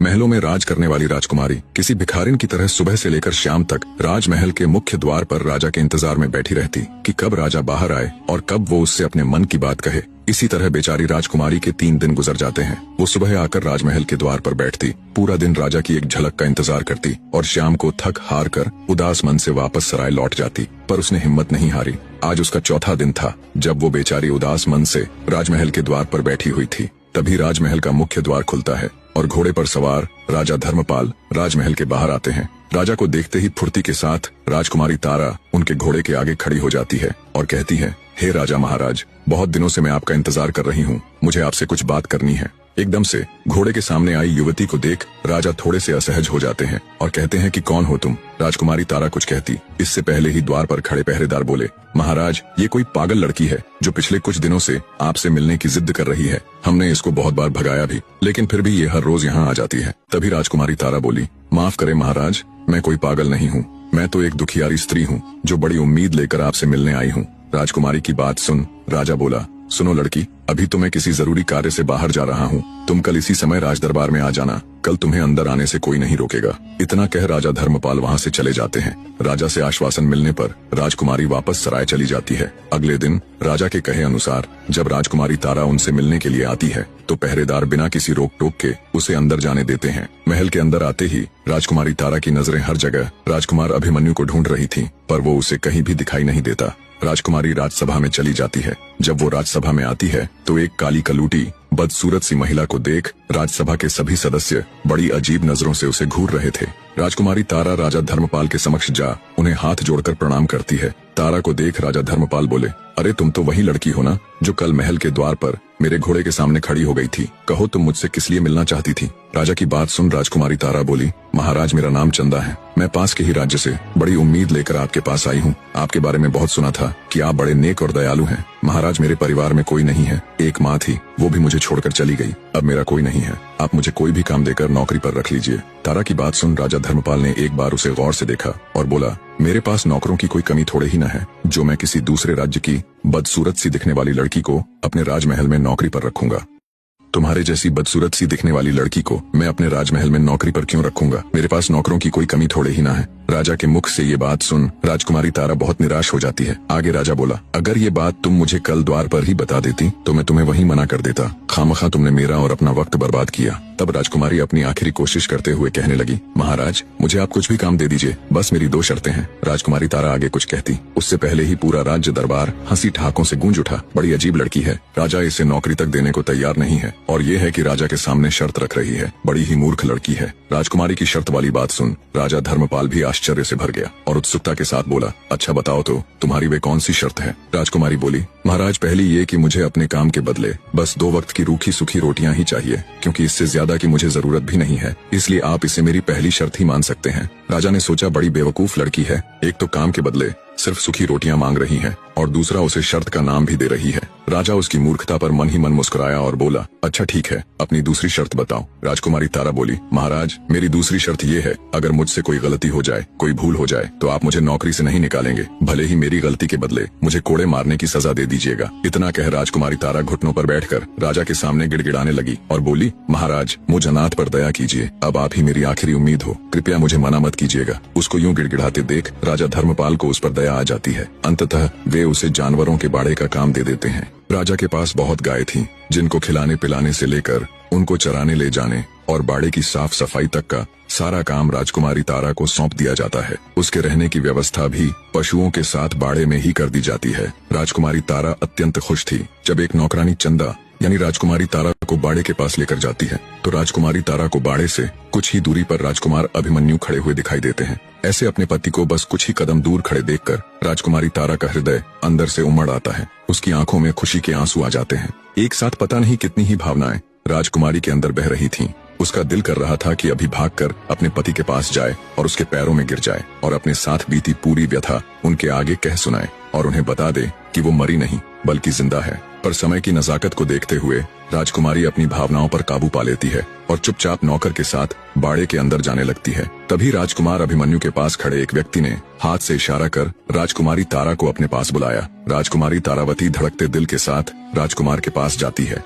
महलों में राज करने वाली राजकुमारी किसी भिखारिन की तरह सुबह से लेकर शाम तक राजमहल के मुख्य द्वार पर राजा के इंतजार में बैठी रहती कि कब राजा बाहर आए और कब वो उससे अपने मन की बात कहे। इसी तरह बेचारी राजकुमारी के 3 दिन गुजर जाते हैं। वो सुबह आकर राजमहल के द्वार पर बैठती, पूरा दिन राजा की एक झलक का इंतजार करती और शाम को थक हार कर उदास मन से वापस सराय लौट जाती। पर उसने हिम्मत नहीं हारी। आज उसका चौथा दिन था जब वो बेचारी उदास मन से राजमहल के द्वार पर बैठी हुई थी। तभी राजमहल का मुख्य द्वार खुलता है और घोड़े पर सवार राजा धर्मपाल राजमहल के बाहर आते हैं। राजा को देखते ही फुर्ती के साथ राजकुमारी तारा उनके घोड़े के आगे खड़ी हो जाती है और कहती है, हे राजा महाराज, बहुत दिनों से मैं आपका इंतजार कर रही हूँ, मुझे आपसे कुछ बात करनी है। एकदम से घोड़े के सामने आई युवती को देख राजा थोड़े से असहज हो जाते हैं और कहते हैं कि कौन हो तुम। राजकुमारी तारा कुछ कहती, इससे पहले ही द्वार पर खड़े पहरेदार बोले, महाराज, ये कोई पागल लड़की है जो पिछले कुछ दिनों से आपसे मिलने की जिद कर रही है। हमने इसको बहुत बार भगाया भी, लेकिन फिर भी ये हर रोज यहाँ आ जाती है। तभी राजकुमारी तारा बोली, माफ करें महाराज, मैं कोई पागल नहीं हूँ, मैं तो एक दुखियारी स्त्री हूँ जो बड़ी उम्मीद लेकर आपसे मिलने आई हूँ। राजकुमारी की बात सुन राजा बोला, सुनो लड़की, अभी तो मैं किसी जरूरी कार्य से बाहर जा रहा हूँ, तुम कल इसी समय राजदरबार में आ जाना, कल तुम्हें अंदर आने से कोई नहीं रोकेगा। इतना कह राजा धर्मपाल वहाँ से चले जाते हैं। राजा से आश्वासन मिलने पर राजकुमारी वापस सराय चली जाती है। अगले दिन राजा के कहे अनुसार जब राजकुमारी तारा उनसे मिलने के लिए आती है तो पहरेदार बिना किसी रोक टोक के उसे अंदर जाने देते हैं। महल के अंदर आते ही राजकुमारी तारा की नजरें हर जगह राजकुमार अभिमन्यु को ढूंढ रही थी, पर वो उसे कहीं भी दिखाई नहीं देता। राजकुमारी राजसभा में चली जाती है। जब वो राजसभा में आती है तो एक काली कलूटी बदसूरत सी महिला को देख राजसभा के सभी सदस्य बड़ी अजीब नजरों से उसे घूर रहे थे। राजकुमारी तारा राजा धर्मपाल के समक्ष जा उन्हें हाथ जोड़कर प्रणाम करती है। तारा को देख राजा धर्मपाल बोले, अरे तुम तो वही लड़की हो ना जो कल महल के द्वार पर मेरे घोड़े के सामने खड़ी हो गई थी, कहो तुम मुझसे किस लिए मिलना चाहती थी। राजा की बात सुन राजकुमारी तारा बोली, महाराज, मेरा नाम चंदा है, मैं पास के ही राज्य से बड़ी उम्मीद लेकर आपके पास आई हूँ। आपके बारे में बहुत सुना था कि आप बड़े नेक और दयालु हैं। महाराज, मेरे परिवार में कोई नहीं है, एक माँ थी, वो भी मुझे छोड़कर चली गई, अब मेरा कोई नहीं है, आप मुझे कोई भी काम देकर नौकरी पर रख लीजिए। तारा की बात सुन राजा धर्मपाल ने एक बार उसे गौर से देखा और बोला, मेरे पास नौकरों की कोई कमी थोड़े ही न है जो मैं किसी दूसरे राज्य की बदसूरत सी दिखने वाली लड़की को अपने राजमहल में नौकरी पर रखूंगा। तुम्हारे जैसी बदसूरत सी दिखने वाली लड़की को मैं अपने राजमहल में नौकरी पर क्यों रखूंगा, मेरे पास नौकरों की कोई कमी थोड़े ही ना है। राजा के मुख से ये बात सुन राजकुमारी तारा बहुत निराश हो जाती है। आगे राजा बोला, अगर ये बात तुम मुझे कल द्वार पर ही बता देती तो मैं तुम्हें वहीं मना कर देता, खामखा तुमने मेरा और अपना वक्त बर्बाद किया। तब राजकुमारी अपनी आखिरी कोशिश करते हुए कहने लगी, महाराज, मुझे आप कुछ भी काम दे दीजिए, बस मेरी 2 शर्तें हैं। राजकुमारी तारा आगे कुछ कहती, उससे पहले ही पूरा राज्य दरबार हंसी ठहाकों से गूंज उठा। बड़ी अजीब लड़की है, राजा इसे नौकरी तक देने को तैयार नहीं है और ये है कि राजा के सामने शर्त रख रही है, बड़ी ही मूर्ख लड़की है। राजकुमारी की शर्त वाली बात सुन राजा धर्मपाल भी आश्चर्य से भर गया और उत्सुकता के साथ बोला, अच्छा बताओ तो तुम्हारी वे कौन सी शर्त है। राजकुमारी बोली, महाराज, पहली ये कि मुझे अपने काम के बदले बस 2 वक्त की रूखी सूखी रोटियां ही चाहिए, क्योंकि इससे ज्यादा की मुझे जरूरत भी नहीं है, इसलिए आप इसे मेरी पहली शर्त ही मान सकते हैं। राजा ने सोचा, बड़ी बेवकूफ लड़की है, एक तो काम के बदले सिर्फ सूखी रोटियां मांग रही है और दूसरा उसे शर्त का नाम भी दे रही है। राजा उसकी मूर्खता पर मन ही मन मुस्कुराया और बोला, अच्छा ठीक है, अपनी दूसरी शर्त बताओ। राजकुमारी तारा बोली, महाराज, मेरी दूसरी शर्त ये है, अगर मुझसे कोई गलती हो जाए, कोई भूल हो जाए तो आप मुझे नौकरी से नहीं निकालेंगे, भले ही मेरी गलती के बदले मुझे कोड़े मारने की सजा दे दीजिएगा। इतना कह राजकुमारी तारा घुटनों पर बैठकर राजा के सामने गिड़गिड़ाने लगी और बोली, महाराज, मुझ अनाथ पर दया कीजिए, अब आप ही मेरी आखिरी उम्मीद हो, कृपया मुझे मना मत कीजिएगा। उसको यूं गिड़गिड़ाते देख राजा धर्मपाल को उस पर दया आ जाती है। अंततः वे उसे जानवरों के बाड़े का काम दे देते हैं। राजा के पास बहुत गाय थीं, जिनको खिलाने पिलाने से लेकर उनको चराने ले जाने और बाड़े की साफ सफाई तक का सारा काम राजकुमारी तारा को सौंप दिया जाता है। उसके रहने की व्यवस्था भी पशुओं के साथ बाड़े में ही कर दी जाती है। राजकुमारी तारा अत्यंत खुश थी। जब एक नौकरानी चंदा यानी राजकुमारी तारा को बाड़े के पास लेकर जाती है तो राजकुमारी तारा को बाड़े से कुछ ही दूरी पर राजकुमार अभिमन्यु खड़े हुए दिखाई देते हैं। ऐसे अपने पति को बस कुछ ही कदम दूर खड़े देखकर राजकुमारी तारा का हृदय अंदर से उमड़ आता है। उसकी आंखों में खुशी के आंसू आ जाते हैं। एक साथ पता नहीं कितनी ही भावनाएं राजकुमारी के अंदर बह रही थीं। उसका दिल कर रहा था कि अभी भागकर अपने पति के पास जाए और उसके पैरों में गिर जाए और अपने साथ बीती पूरी व्यथा उनके आगे कह सुनाए और उन्हें बता दे कि वो मरी नहीं बल्कि जिंदा है। पर समय की नजाकत को देखते हुए राजकुमारी अपनी भावनाओं पर काबू पा लेती है और चुपचाप नौकर के साथ बाड़े के अंदर जाने लगती है। तभी राजकुमार अभिमन्यु के पास खड़े एक व्यक्ति ने हाथ से इशारा कर राजकुमारी तारा को अपने पास बुलाया। राजकुमारी तारावती धड़कते दिल के साथ राजकुमार के पास जाती है।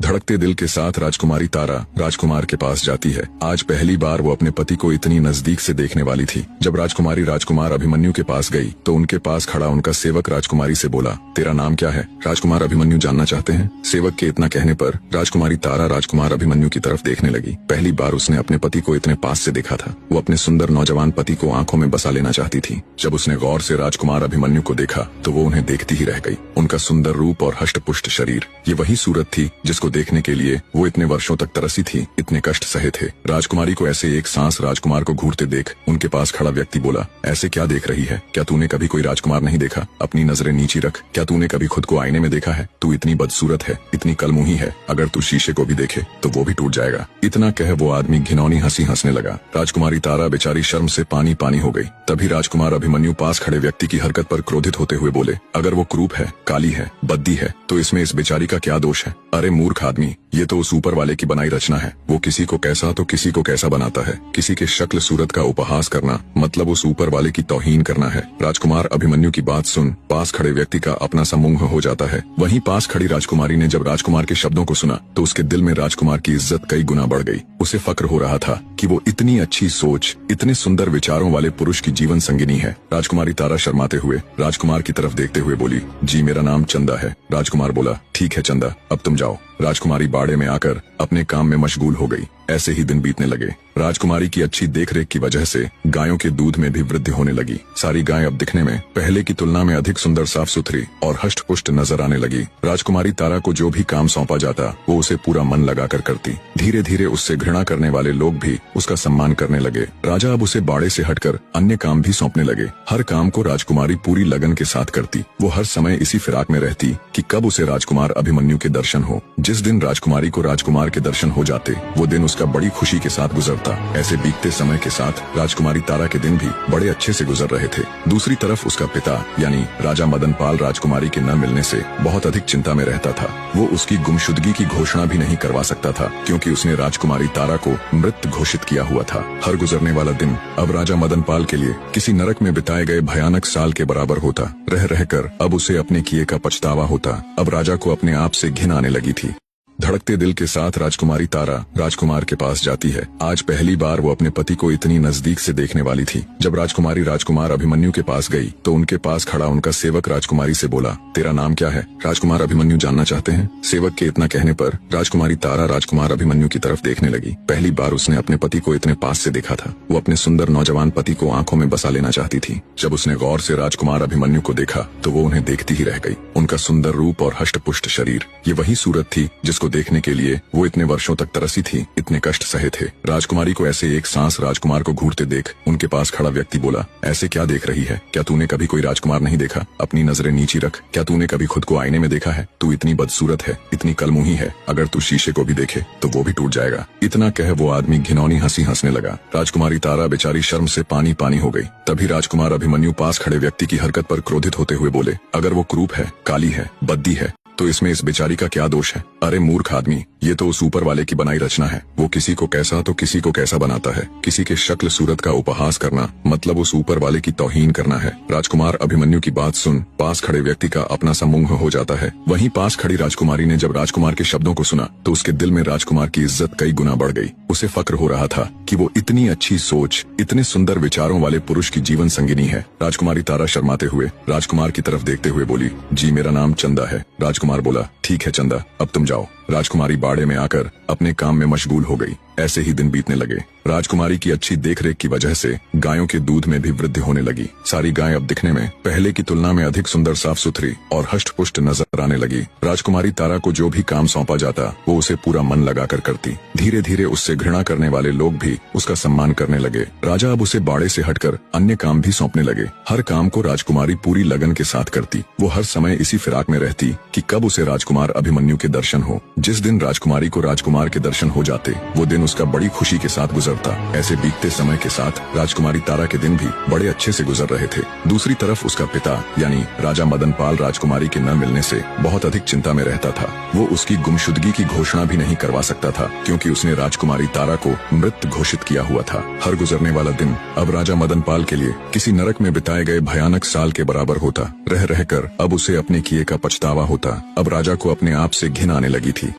धड़कते दिल के साथ राजकुमारी तारा राजकुमार के पास जाती है। आज पहली बार वो अपने पति को इतनी नजदीक से देखने वाली थी। जब राजकुमारी राजकुमार अभिमन्यु के पास गई तो उनके पास खड़ा उनका सेवक राजकुमारी से बोला, तेरा नाम क्या है? राजकुमार अभिमन्यु जानना चाहते हैं। सेवक के इतना कहने पर राजकुमारी तारा राजकुमार अभिमन्यु की तरफ देखने लगी। पहली बार उसने अपने पति को इतने पास से देखा था। वो अपने सुंदर नौजवान पति को आंखों में बसा लेना चाहती थी। जब उसने गौर से राजकुमार अभिमन्यु को देखा तो वो उन्हें देखती ही रह गई। उनका सुंदर रूप और हष्ट-पुष्ट शरीर, ये वही सूरत थी जिसको देखने के लिए वो इतने वर्षों तक तरसी थी, इतने कष्ट सहे थे। राजकुमारी को ऐसे एक सांस राजकुमार को घूरते देख उनके पास खड़ा व्यक्ति बोला, ऐसे क्या देख रही है? क्या तूने कभी कोई राजकुमार नहीं देखा? अपनी नजरें नीची रख। क्या तूने कभी खुद को आईने में देखा है? तू इतनी बदसूरत है, इतनी कलमुही है, अगर तू शीशे को भी देखे तो वो भी टूट जाएगा। इतना कह वो आदमी घिनौनी हंसी हंसने लगा। राजकुमारी तारा बेचारी शर्म से पानी पानी हो गई। तभी राजकुमार अभिमन्यु पास खड़े व्यक्ति की हरकत पर क्रोधित होते हुए बोले, अगर वो क्रूप है, काली है, बद्दी है तो इसमें इस बेचारी का क्या दोष है? अरे मूर्ख आदमी, ये तो उस ऊपर वाले की बनाई रचना है। वो किसी को कैसा तो किसी को कैसा बनाता है। किसी के शक्ल सूरत का उपहास करना मतलब उस ऊपर वाले की तौहीन करना है। राजकुमार अभिमन्यु की बात सुन पास खड़े व्यक्ति का अपना सा मुंह हो जाता है। वहीं पास खड़ी राजकुमारी ने जब राजकुमार के शब्दों को सुना तो उसके दिल में राजकुमार की इज्जत कई गुना बढ़ गई। उसे फक्र हो रहा था कि वो इतनी अच्छी सोच, इतने सुंदर विचारों वाले पुरुष की जीवन संगिनी है। राजकुमारी तारा शर्माते हुए राजकुमार की तरफ देखते हुए बोली, जी मेरा नाम चंदा है। राजकुमार बोला, ठीक है चंदा, अब तुम जाओ। राजकुमारी बाड़े में आकर अपने काम में मशगूल हो गई। ऐसे ही दिन बीतने लगे। राजकुमारी की अच्छी देखरेख की वजह से गायों के दूध में भी वृद्धि होने लगी। सारी गायें अब दिखने में पहले की तुलना में अधिक सुंदर, साफ सुथरी और हष्ट पुष्ट नजर आने लगी। राजकुमारी तारा को जो भी काम सौंपा जाता वो उसे पूरा मन लगाकर करती। धीरे धीरे उससे घृणा करने वाले लोग भी उसका सम्मान करने लगे। राजा अब उसे बाड़े से हटकर अन्य काम भी सौंपने लगे। हर काम को राजकुमारी पूरी लगन के साथ करती। वो हर समय इसी फिराक में रहती कि कब उसे राजकुमार अभिमन्यु के दर्शन हो। जिस दिन राजकुमारी को राजकुमार के दर्शन हो जाते वो दिन उसका बड़ी खुशी के साथ गुजरता। ऐसे बीतते समय के साथ राजकुमारी तारा के दिन भी बड़े अच्छे से गुजर रहे थे। दूसरी तरफ उसका पिता यानी राजा मदनपाल राजकुमारी के न मिलने से बहुत अधिक चिंता में रहता था। वो उसकी गुमशुदगी की घोषणा भी नहीं करवा सकता था क्योंकि उसने राजकुमारी तारा को मृत घोषित किया हुआ था। हर गुजरने वाला दिन अब राजा मदनपाल के लिए किसी नरक में बिताए गए भयानक साल के बराबर होता। रह रहकर अब उसे अपने किए का पछतावा होता। अब राजा को अपने आप से घिन आने लगी थी। धड़कते दिल के साथ राजकुमारी तारा राजकुमार के पास जाती है। आज पहली बार वो अपने पति को इतनी नजदीक से देखने वाली थी। जब राजकुमारी राजकुमार अभिमन्यु के पास गई तो उनके पास खड़ा उनका सेवक राजकुमारी से बोला, तेरा नाम क्या है? राजकुमार अभिमन्यु जानना चाहते हैं। सेवक के इतना कहने पर राजकुमारी तारा राजकुमार अभिमन्यु की तरफ देखने लगी। पहली बार उसने अपने पति को इतने पास से देखा था। वो अपने सुंदर नौजवान पति को आंखों में बसा लेना चाहती थी। जब उसने गौर से राजकुमार अभिमन्यु को देखा तो वो उन्हें देखती ही रह गई। उनका सुंदर रूप और हष्ट पुष्ट शरीर, ये वही सूरत थी जिसको देखने के लिए वो इतने वर्षों तक तरसी थी, इतने कष्ट सहे थे। राजकुमारी को ऐसे एक सांस राजकुमार को घूरते देख उनके पास खड़ा व्यक्ति बोला, ऐसे क्या देख रही है? क्या तूने कभी कोई राजकुमार नहीं देखा? अपनी नजरें नीची रख। क्या तूने कभी खुद को आईने में देखा है? तू इतनी बदसूरत है, इतनी कलमुही है, अगर तू शीशे को भी देखे तो वो भी टूट जाएगा। इतना कह वो आदमी घिनौनी हंसी हंसने लगा। राजकुमारी तारा बेचारी शर्म से पानी पानी हो गई। तभी राजकुमार अभिमन्यु पास खड़े व्यक्ति की हरकत पर क्रोधित होते हुए बोले, अगर वो क्रूप है, काली है, बद्दी है तो इसमें इस बेचारी का क्या दोष है? अरे मूर्ख आदमी, ये तो उस ऊपर वाले की बनाई रचना है। वो किसी को कैसा तो किसी को कैसा बनाता है। किसी के शक्ल सूरत का उपहास करना मतलब उस ऊपर वाले की तौहीन करना है। राजकुमार अभिमन्यु की बात सुन पास खड़े व्यक्ति का अपना सा मुंह हो जाता है। वहीं पास खड़ी राजकुमारी ने जब राजकुमार के शब्दों को सुना तो उसके दिल में राजकुमार की इज्जत कई गुना बढ़ गई। उसे फक्र हो रहा था कि वो इतनी अच्छी सोच, इतने सुंदर विचारों वाले पुरुष की जीवन संगिनी है। राजकुमारी तारा शर्माते हुए राजकुमार की तरफ देखते हुए बोली, जी मेरा नाम चंदा है। राजकुमार बोला, ठीक है चंदा, अब तुम जाओ। राजकुमारी बाड़े में आकर अपने काम में मशगूल हो गई। ऐसे ही दिन बीतने लगे। राजकुमारी की अच्छी देखरेख की वजह से गायों के दूध में भी वृद्धि होने लगी। सारी गायें अब दिखने में पहले की तुलना में अधिक सुंदर, साफ सुथरी और हष्ट पुष्ट नजर आने लगी। राजकुमारी तारा को जो भी काम सौंपा जाता वो उसे पूरा मन लगाकर करती। धीरे धीरे उससे घृणा करने वाले लोग भी उसका सम्मान करने लगे। राजा अब उसे बाड़े से हटकर अन्य काम भी सौंपने लगे। हर काम को राजकुमारी पूरी लगन के साथ करती। वो हर समय इसी फिराक में रहती कि कब उसे राजकुमार अभिमन्यु के दर्शन हो। जिस दिन राजकुमारी को राजकुमार के दर्शन हो जाते वो दिन उसका बड़ी खुशी के साथ गुजरता। ऐसे बीतते समय के साथ राजकुमारी तारा के दिन भी बड़े अच्छे से गुजर रहे थे। दूसरी तरफ उसका पिता यानी राजा मदनपाल राजकुमारी के न मिलने से बहुत अधिक चिंता में रहता था। वो उसकी गुमशुदगी की घोषणा भी नहीं करवा सकता था क्योंकि उसने राजकुमारी तारा को मृत घोषित किया हुआ था। हर गुजरने वाला दिन अब राजा मदनपाल के लिए किसी नरक में बिताए गए भयानक साल के बराबर होता। रह रहकर अब उसे अपने किए का पछतावा होता। अब राजा को अपने आप से घिन आने लगी थी।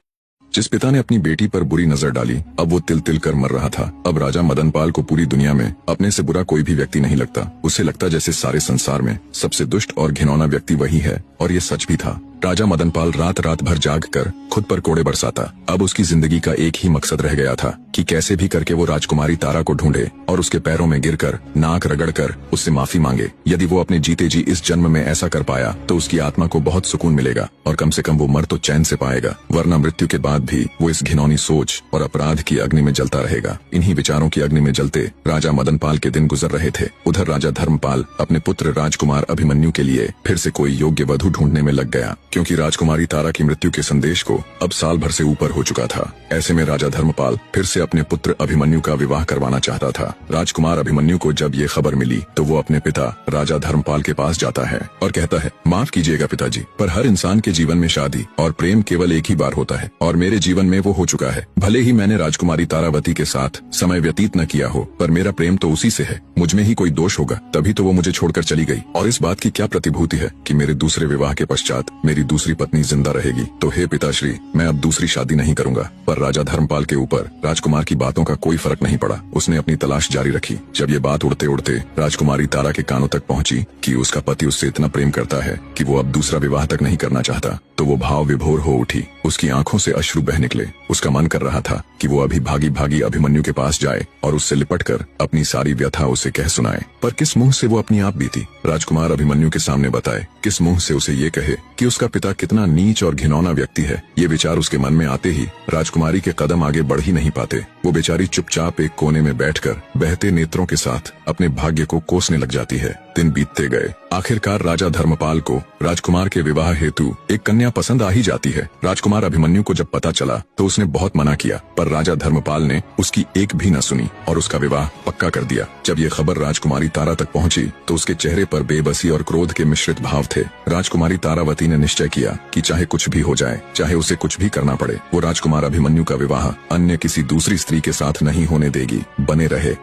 जिस पिता ने अपनी बेटी पर बुरी नजर डाली, अब वो तिल तिल कर मर रहा था। अब राजा मदनपाल को पूरी दुनिया में अपने से बुरा कोई भी व्यक्ति नहीं लगता। उसे लगता जैसे सारे संसार में सबसे दुष्ट और घिनौना व्यक्ति वही है, और ये सच भी था। राजा मदनपाल रात रात भर जाग कर खुद पर कोड़े बरसाता। अब उसकी जिंदगी का एक ही मकसद रह गया था कि कैसे भी करके वो राजकुमारी तारा को ढूंढे और उसके पैरों में गिरकर नाक रगड़कर उससे माफी मांगे। यदि वो अपने जीते जी इस जन्म में ऐसा कर पाया तो उसकी आत्मा को बहुत सुकून मिलेगा और कम से कम वो मर तो चैन से पाएगा, वरना मृत्यु के बाद भी वो इस घिनौनी सोच और अपराध की अग्नि में जलता रहेगा। इन्हीं विचारों की अग्नि में जलते राजा मदनपाल के दिन गुजर रहे थे। उधर राजा धर्मपाल अपने पुत्र राजकुमार अभिमन्यु के लिए फिर से कोई योग्य वधू ढूंढने में लग गया, क्योंकि राजकुमारी तारा की मृत्यु के संदेश को अब साल भर से ऊपर हो चुका था। ऐसे में राजा धर्मपाल फिर से अपने पुत्र अभिमन्यु का विवाह करवाना चाहता था। राजकुमार अभिमन्यु को जब ये खबर मिली तो वो अपने पिता राजा धर्मपाल के पास जाता है और कहता है, माफ कीजिएगा पिताजी, पर हर इंसान के जीवन में शादी और प्रेम केवल एक ही बार होता है और मेरे जीवन में वो हो चुका है। भले ही मैंने राजकुमारी तारावती के साथ समय व्यतीत न किया हो, पर मेरा प्रेम तो उसी से है। मुझ में ही कोई दोष होगा, तभी तो वो मुझे छोड़कर चली गई। और इस बात की क्या प्रतिभूति है कि मेरे दूसरे विवाह के पश्चात मेरी दूसरी पत्नी जिंदा रहेगी। तो हे पिताश्री, मैं अब दूसरी शादी नहीं करूंगा। पर राजा धर्मपाल के ऊपर राजकुमार की बातों का कोई फर्क नहीं पड़ा। उसने अपनी तलाश जारी रखी। जब ये बात उड़ते उड़ते राजकुमारी तारा के कानों तक पहुंची कि उसका पति उससे इतना प्रेम करता है कि वो अब दूसरा विवाह तक नहीं करना चाहता, तो वो भाव विभोर हो उठी। उसकी आंखों से अश्रु बह निकले। उसका मन कर रहा था कि वो अभी भागी भागी अभिमन्यु के पास जाए और उससे लिपटकर अपनी सारी व्यथा उसे कह सुनाए। पर किस मुंह से वो अपनी आप बीती राजकुमार अभिमन्यु के सामने बताए? किस मुंह से उसे ये कहे कि उसका पिता कितना नीच और घिनौना व्यक्ति है? ये विचार उसके मन में आते ही राजकुमारी के कदम आगे बढ़ ही नहीं पाते। वो बेचारी चुपचाप एक कोने में बैठकर बहते नेत्रों के साथ अपने भाग्य को कोसने लग जाती है। दिन बीतते गए। आखिरकार राजा धर्मपाल को राजकुमार के विवाह हेतु एक कन्या पसंद आ ही जाती है। राजकुमार अभिमन्यु को जब पता चला तो उसने बहुत मना किया, पर राजा धर्मपाल ने उसकी एक भी न सुनी और उसका विवाह पक्का कर दिया। जब ये खबर राजकुमारी तारा तक पहुंची तो उसके चेहरे पर बेबसी और क्रोध के मिश्रित भाव थे। राजकुमारी तारावती ने निश्चय किया कि चाहे कुछ भी हो जाए, चाहे उसे कुछ भी करना पड़े, वो राजकुमार अभिमन्यु का विवाह अन्य किसी दूसरी स्त्री के साथ नहीं होने देगी। बने रहे।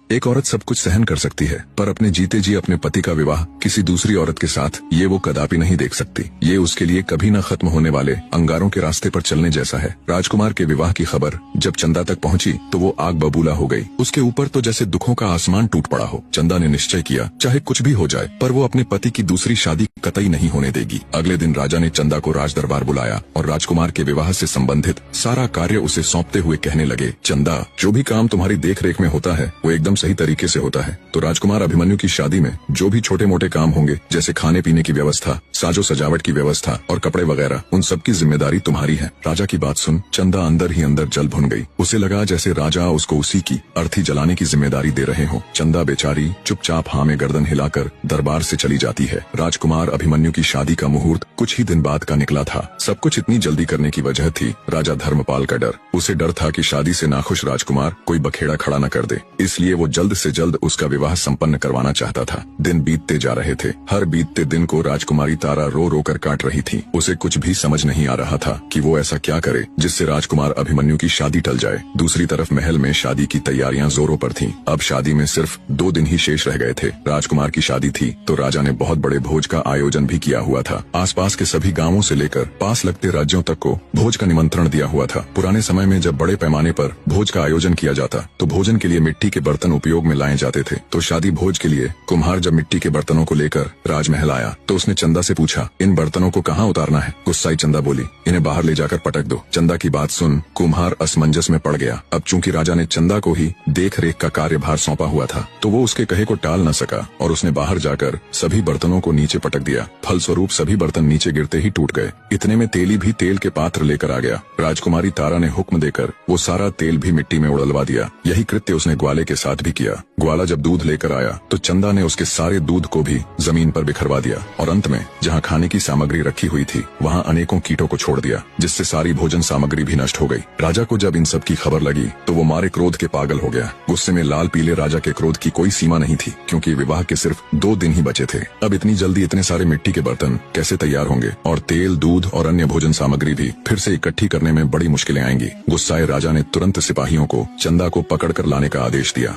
एक औरत सब कुछ सहन कर सकती है, पर अपने जीते जी अपने पति का विवाह किसी दूसरी औरत के साथ ये वो कदापि नहीं देख सकती। ये उसके लिए कभी न खत्म होने वाले अंगारों के रास्ते पर चलने जैसा है। राजकुमार के विवाह की खबर जब चंदा तक पहुंची तो वो आग बबूला हो गई। उसके ऊपर तो जैसे दुखों का आसमान टूट पड़ा हो। चंदा ने निश्चय किया, चाहे कुछ भी हो जाए, पर वो अपने पति की दूसरी शादी कतई नहीं होने देगी। अगले दिन राजा ने चंदा को राज दरबार बुलाया और राजकुमार के विवाह से संबंधित सारा कार्य उसे सौंपते हुए कहने लगे, चंदा, जो भी काम तुम्हारी देख रेख में होता है वो एकदम सही तरीके से होता है। तो राजकुमार अभिमन्यु की शादी में जो भी छोटे मोटे काम होंगे, जैसे खाने पीने की व्यवस्था, साजो सजावट की व्यवस्था और कपड़े वगैरह, उन सब की जिम्मेदारी तुम्हारी है। राजा की बात सुन चंदा अंदर ही अंदर जल भुन गई। उसे लगा जैसे राजा उसको उसी की अर्थी जलाने की जिम्मेदारी दे रहे हो। चंदा बेचारी चुपचाप हाँ में गर्दन हिलाकर दरबार से चली जाती है। राजकुमार अभिमन्यु की शादी का मुहूर्त कुछ ही दिन बाद का निकला था। सब कुछ इतनी जल्दी करने की वजह थी राजा धर्मपाल का डर। उसे डर था कि शादी से नाखुश राजकुमार कोई बखेड़ा खड़ा न कर दे, इसलिए वो जल्द से जल्द उसका विवाह संपन्न करवाना चाहता था। दिन बीतते जा रहे थे। हर बीतते दिन को राजकुमारी तारा रो रो कर काट रही थी। उसे कुछ भी समझ नहीं आ रहा था कि वो ऐसा क्या करे जिससे राजकुमार अभिमन्यु की शादी टल जाए। दूसरी तरफ महल में शादी की तैयारियां जोरों पर थीं। अब शादी में सिर्फ 2 दिन ही शेष रह गए थे। राजकुमार की शादी थी तो राजा ने बहुत बड़े भोज का आयोजन भी किया हुआ था। आसपास के सभी गांवों से लेकर पास लगते राज्यों तक को भोज का निमंत्रण दिया हुआ था। पुराने समय में जब बड़े पैमाने पर भोज का आयोजन किया जाता तो भोजन के लिए मिट्टी के बर्तन उपयोग में लाए जाते थे। तो शादी भोज के लिए कुम्हार जब मिट्टी के बर्तनों को लेकर राजमहल आया तो उसने चंदा से पूछा, इन बर्तनों को कहाँ उतारना है? गुस्साई चंदा बोली, इन्हें बाहर ले जाकर पटक दो। चंदा की बात सुन कुम्हार असमंजस में पड़ गया। अब चूंकि राजा ने चंदा को ही देख रेख का कार्यभार सौंपा हुआ था तो वो उसके कहे को टाल न सका और उसने बाहर जाकर सभी बर्तनों को नीचे पटक दिया। फलस्वरूप सभी बर्तन नीचे गिरते ही टूट गए। इतने में तेली भी तेल के पात्र लेकर आ गया। राजकुमारी तारा ने हुक्म देकर वो सारा तेल भी मिट्टी में उड़लवा दिया। यही कृत्य उसने ग्वाले के साथ भी किया। ग्वाला जब दूध लेकर आया तो चंदा ने उसके सारे दूध को भी जमीन पर बिखरवा दिया और अंत में जहाँ खाने की सामग्री रखी हुई थी वहाँ अनेकों कीटों को छोड़ दिया, जिससे सारी भोजन सामग्री भी नष्ट हो गई। राजा को जब इन सब की खबर लगी तो वो मारे क्रोध के पागल हो गया। गुस्से में लाल पीले राजा के क्रोध की कोई सीमा नहीं थी, क्योंकि विवाह के सिर्फ 2 दिन ही बचे थे। अब इतनी जल्दी इतने सारे मिट्टी के बर्तन कैसे तैयार होंगे और तेल, दूध और अन्य भोजन सामग्री भी फिर से इकट्ठी करने में बड़ी मुश्किलें आएंगी। गुस्साए राजा ने तुरंत सिपाहियों को चंदा को पकड़कर लाने का आदेश दिया।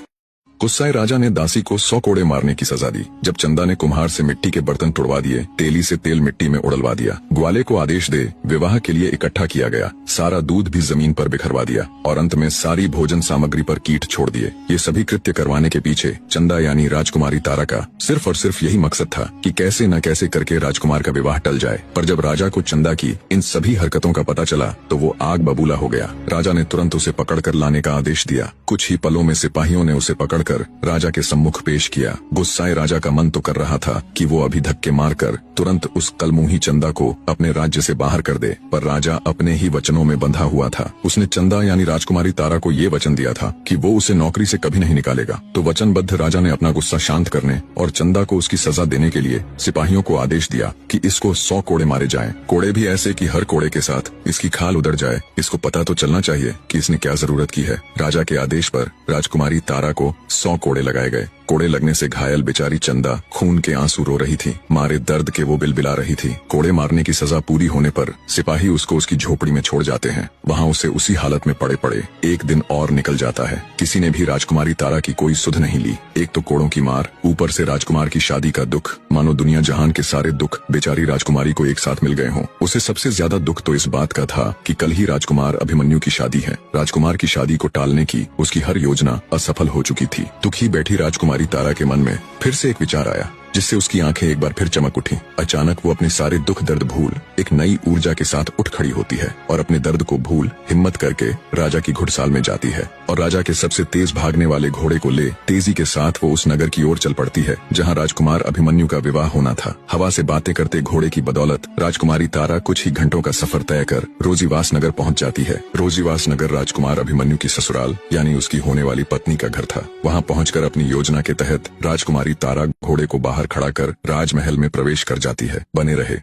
गुस्साए राजा ने दासी को 100 कोड़े मारने की सजा दी। जब चंदा ने कुम्हार से मिट्टी के बर्तन तुड़वा दिए, तेली से तेल मिट्टी में उड़लवा दिया, ग्वाले को आदेश दे विवाह के लिए इकट्ठा किया गया, सारा दूध भी जमीन पर बिखरवा दिया और अंत में सारी भोजन सामग्री पर कीट छोड़ दिए। ये सभी कृत्य करवाने के पीछे चंदा यानी राजकुमारी तारा का सिर्फ और सिर्फ यही मकसद था कि कैसे न कैसे करके राजकुमार का विवाह टल जाए। पर जब राजा को चंदा की इन सभी हरकतों का पता चला तो वो आग बबूला हो गया। राजा ने तुरंत उसे पकड़कर लाने का आदेश दिया। कुछ ही पलों में सिपाहियों ने उसे पकड़कर राजा के सम्मुख पेश किया। गुस्साए राजा का मन तो कर रहा था कि वो अभी धक्के मारकर तुरंत उस कलमुही चंदा को अपने राज्य से बाहर कर दे, पर राजा अपने ही वचनों में बंधा हुआ था। उसने चंदा यानी राजकुमारी तारा को ये वचन दिया था कि वो उसे नौकरी से कभी नहीं निकालेगा। तो वचनबद्ध राजा ने अपना गुस्सा शांत करने और चंदा को उसकी सजा देने के लिए सिपाहियों को आदेश दिया कि इसको 100 कोड़े मारे जाएं। कोड़े भी ऐसे कि हर कोड़े के साथ इसकी खाल उधड़ जाए। इसको पता तो चलना चाहिए कि इसने क्या जरूरत की है। राजा के आदेश पर राजकुमारी तारा को 100 कोड़े लगाए गए। कोड़े लगने से घायल बेचारी चंदा खून के आंसू रो रही थी। मारे दर्द के वो बिलबिला रही थी। कोड़े मारने की सजा पूरी होने पर सिपाही उसको उसकी झोपड़ी में छोड़ जाते हैं। वहाँ उसे उसी हालत में पड़े पड़े एक दिन और निकल जाता है। किसी ने भी राजकुमारी तारा की कोई सुध नहीं ली। एक तो कोड़ों की मार, ऊपर से राजकुमार की शादी का दुख, मानो दुनिया जहान के सारे दुख बेचारी राजकुमारी को एक साथ मिल गए हों। उसे सबसे ज्यादा दुख तो इस बात का था कि कल ही राजकुमार अभिमन्यु की शादी है। राजकुमार की शादी को टालने की उसकी हर योजना असफल हो चुकी थी। दुखी बैठी राजकुमारी तारा के मन में फिर से एक विचार आया, जिससे उसकी आंखें एक बार फिर चमक उठी। अचानक वो अपने सारे दुख दर्द भूल एक नई ऊर्जा के साथ उठ खड़ी होती है और अपने दर्द को भूल हिम्मत करके राजा की घुड़साल में जाती है और राजा के सबसे तेज भागने वाले घोड़े को ले तेजी के साथ वो उस नगर की ओर चल पड़ती है जहाँ राजकुमार अभिमन्यु का विवाह होना था। हवा से बातें करते घोड़े की बदौलत राजकुमारी तारा कुछ ही घंटों का सफर तय कर रोजीवास नगर पहुँच जाती है। रोजीवास नगर राजकुमार अभिमन्यु की ससुराल यानी उसकी होने वाली पत्नी का घर था। वहाँ पहुँचकर अपनी योजना के तहत राजकुमारी तारा घोड़े को बाहर खड़ा कर राजमहल में प्रवेश कर जाती है। बने रहे।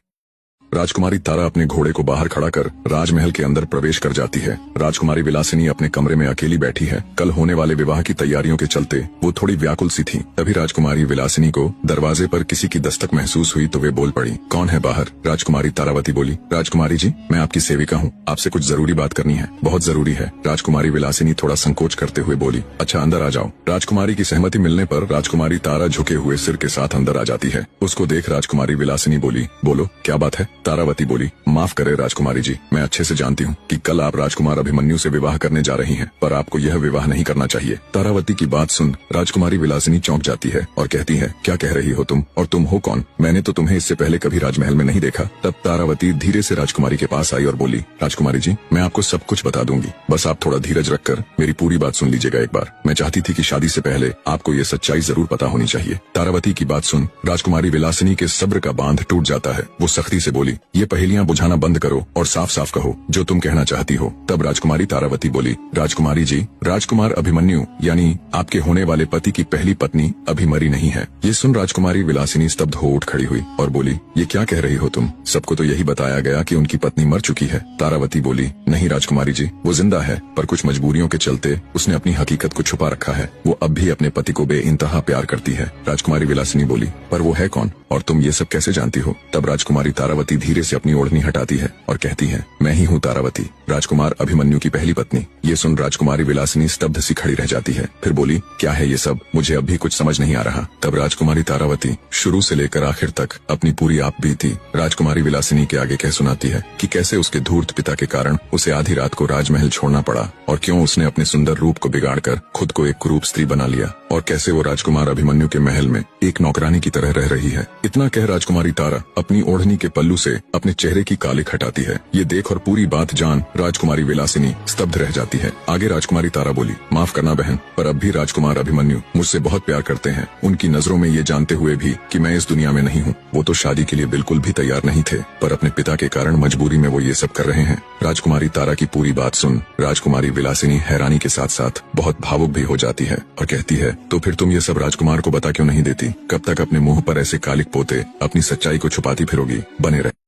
राजकुमारी तारा अपने घोड़े को बाहर खड़ा कर राजमहल के अंदर प्रवेश कर जाती है। राजकुमारी विलासिनी अपने कमरे में अकेली बैठी है। कल होने वाले विवाह की तैयारियों के चलते वो थोड़ी व्याकुल सी थी। तभी राजकुमारी विलासिनी को दरवाजे पर किसी की दस्तक महसूस हुई तो वे बोल पड़ी, कौन है बाहर? राजकुमारी तारावती बोली, राजकुमारी जी, मैं आपकी सेविका हूँ, आपसे कुछ जरूरी बात करनी है, बहुत जरूरी है। राजकुमारी विलासिनी थोड़ा संकोच करते हुए बोली, अच्छा अंदर आ जाओ। राजकुमारी की सहमति मिलने पर राजकुमारी तारा झुके हुए सिर के साथ अंदर आ जाती है। उसको देख राजकुमारी विलासिनी बोली, बोलो क्या बात है? तारावती बोली, माफ करे राजकुमारी जी, मैं अच्छे से जानती हूँ कि कल आप राजकुमार अभिमन्यु से विवाह करने जा रही हैं, पर आपको यह विवाह नहीं करना चाहिए। तारावती की बात सुन राजकुमारी विलासिनी चौंक जाती है और कहती है, क्या कह रही हो तुम, और तुम हो कौन? मैंने तो तुम्हें इससे पहले कभी राजमहल में नहीं देखा। तब तारावती धीरे से राजकुमारी के पास आई और बोली, राजकुमारी जी, मैं आपको सब कुछ बता दूंगी, बस आप थोड़ा धीरज रखकर मेरी पूरी बात सुन लीजिएगा एक बार। मैं चाहती थी कि शादी से पहले आपको ये सच्चाई जरूर पता होनी चाहिए। तारावती की बात सुन राजकुमारी विलासिनी के सब्र का बांध टूट जाता है। वो सख्ती से बोली, ये पहेलियां बुझाना बंद करो और साफ साफ कहो जो तुम कहना चाहती हो। तब राजकुमारी तारावती बोली, राजकुमारी जी, राजकुमार अभिमन्यु यानी आपके होने वाले पति की पहली पत्नी अभी मरी नहीं है। ये सुन राजकुमारी विलासिनी स्तब्ध हो उठ खड़ी हुई और बोली, ये क्या कह रही हो तुम? सबको तो यही बताया गया कि उनकी पत्नी मर चुकी है। तारावती बोली, नहीं राजकुमारी जी, वो जिंदा है, पर कुछ मजबूरियों के चलते उसने अपनी हकीकत को छुपा रखा है। वो अब भी अपने पति को बेइंतहा प्यार करती है। राजकुमारी विलासिनी बोली, पर वो है कौन और तुम ये सब कैसे जानती हो? तब राजकुमारी तारावती धीरे से अपनी ओढ़नी हटाती है और कहती है, मैं ही हूँ तारावती, राजकुमार अभिमन्यु की पहली पत्नी। ये सुन राजकुमारी विलासिनी स्तब्ध सी खड़ी रह जाती है। फिर बोली, क्या है ये सब? मुझे अब भी कुछ समझ नहीं आ रहा। तब राजकुमारी तारावती शुरू से लेकर आखिर तक अपनी पूरी आप बीती राजकुमारी विलासिनी के आगे कह सुनाती है कि कैसे उसके धूर्त पिता के कारण उसे आधी रात को राजमहल छोड़ना पड़ा और क्यों उसने अपने सुंदर रूप को बिगाड़कर खुद को एक कुरूप स्त्री बना लिया और कैसे वो राजकुमार अभिमन्यु के महल में एक नौकरानी की तरह रह रही है। इतना कह राजकुमारी तारा अपनी ओढ़नी के पल्लू से अपने चेहरे की कालिक हटाती है। ये देख और पूरी बात जान राजकुमारी विलासिनी स्तब्ध रह जाती है। आगे राजकुमारी तारा बोली, माफ करना बहन, पर अब भी राजकुमार अभिमन्यु मुझसे बहुत प्यार करते हैं। उनकी नजरों में ये जानते हुए भी कि मैं इस दुनिया में नहीं हूँ, वो तो शादी के लिए बिल्कुल भी तैयार नहीं थे, पर अपने पिता के कारण मजबूरी में वो ये सब कर रहे हैं। राजकुमारी तारा की पूरी बात सुन राजकुमारी विलासिनी हैरानी के साथ साथ बहुत भावुक भी हो जाती है और कहती है, तो फिर तुम ये सब राजकुमार को बता क्यों नहीं देती? कब तक अपने मुंह पर ऐसे कालिक पोते अपनी सच्चाई को छुपाती फिरोगी? बने रहे।